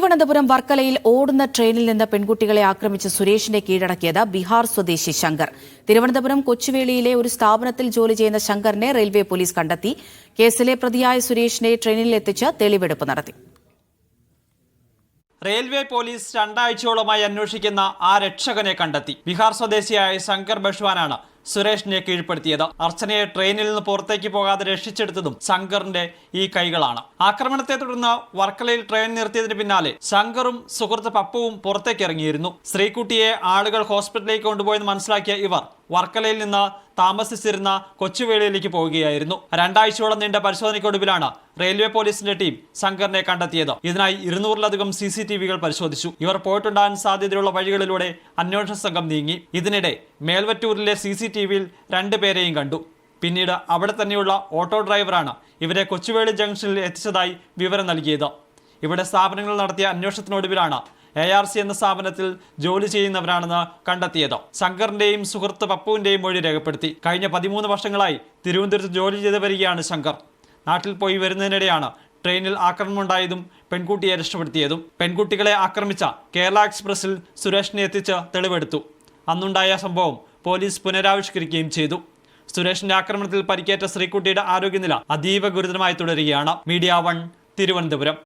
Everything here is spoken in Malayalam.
തിരുവനന്തപുരം വർക്കലയിൽ ഓടുന്ന ട്രെയിനിൽ നിന്ന് പെൺകുട്ടികളെ ആക്രമിച്ച് സുരേഷിനെ കീഴടക്കിയത് ബീഹാർ സ്വദേശി ശങ്കർ. തിരുവനന്തപുരം കൊച്ചുവേളിയിലെ ഒരു സ്ഥാപനത്തിൽ ജോലി ചെയ്യുന്ന ശങ്കറിനെ റെയിൽവേ പോലീസ് കണ്ടെത്തി. കേസിലെ പ്രതിയായ സുരേഷിനെ ട്രെയിനിൽ എത്തിച്ച് തെളിവെടുപ്പ് നടത്തി. റെയിൽവേ പോലീസ് 2 ആഴ്ചയോളമായി അന്വേഷിക്കുന്ന ആ രക്ഷകനെ കണ്ടെത്തി. ബീഹാർ സ്വദേശിയായ ശങ്കർ ബഷ്വാനാണ് സുരേഷിനെ കീഴ്പ്പെടുത്തിയത്. അർച്ചനയെ ട്രെയിനിൽ നിന്ന് പുറത്തേക്ക് പോകാതെ രക്ഷിച്ചെടുത്തതും ശങ്കറിന്റെ ഈ കൈകളാണ്. ആക്രമണത്തെ തുടർന്ന് വർക്കലയിൽ ട്രെയിൻ നിർത്തിയതിന് പിന്നാലെ ശങ്കറും സുഹൃത്ത് പപ്പുവും പുറത്തേക്ക് ഇറങ്ങിയിരുന്നു. ശ്രീകുട്ടിയെ ആളുകൾ ഹോസ്പിറ്റലിലേക്ക് കൊണ്ടുപോയെന്ന് മനസ്സിലാക്കിയ ഇവർ വർക്കലയിൽ നിന്ന് താമസിച്ചിരുന്ന കൊച്ചുവേളിയിലേക്ക് പോവുകയായിരുന്നു. 2 ആഴ്ചയോളം നീണ്ട പരിശോധനയ്ക്കൊടുവിലാണ് റെയിൽവേ പോലീസിന്റെ ടീം ശങ്കറിനെ കണ്ടെത്തിയത്. ഇതിനായി 200-ലധികം CCTV-കൾ പരിശോധിച്ചു. ഇവർ പോയിട്ടുണ്ടാകാൻ സാധ്യതയുള്ള വഴികളിലൂടെ അന്വേഷണ സംഘം നീങ്ങി. ഇതിനിടെ മേൽവറ്റൂരിലെ CCTV-യിൽ 2 പേരെയും കണ്ടു. പിന്നീട് അവിടെ തന്നെയുള്ള ഓട്ടോ ഡ്രൈവറാണ് ഇവരെ കൊച്ചുവേളി ജംഗ്ഷനിൽ എത്തിച്ചതായി വിവരം നൽകിയത്. ഇവിടെ സ്ഥാപനങ്ങൾ നടത്തിയ അന്വേഷണത്തിനൊടുവിലാണ് ARC എന്ന സ്ഥാപനത്തിൽ ജോലി ചെയ്യുന്നവരാണെന്ന് കണ്ടെത്തിയത്. ശങ്കറിന്റെയും സുഹൃത്ത് പപ്പുവിന്റെയും മൊഴി രേഖപ്പെടുത്തി. കഴിഞ്ഞ 13 വർഷങ്ങളായി തിരുവനന്തപുരത്ത് ജോലി ചെയ്ത് വരികയാണ് ശങ്കർ. നാട്ടിൽ പോയി വരുന്നതിനിടെയാണ് ട്രെയിനിൽ ആക്രമണമുണ്ടായതും പെൺകുട്ടിയെ രക്ഷപ്പെടുത്തിയതും. പെൺകുട്ടികളെ ആക്രമിച്ച കേരള എക്സ്പ്രസിൽ സുരേഷിനെ എത്തിച്ച് തെളിവെടുത്തു. അന്നുണ്ടായ സംഭവം പോലീസ് പുനരാവിഷ്കരിക്കുകയും ചെയ്തു. സുരേഷിന്റെ ആക്രമണത്തിൽ പരിക്കേറ്റ ശ്രീകുട്ടിയുടെ ആരോഗ്യനില അതീവ ഗുരുതരമായി തുടരുകയാണ്. മീഡിയ 1 തിരുവനന്തപുരം.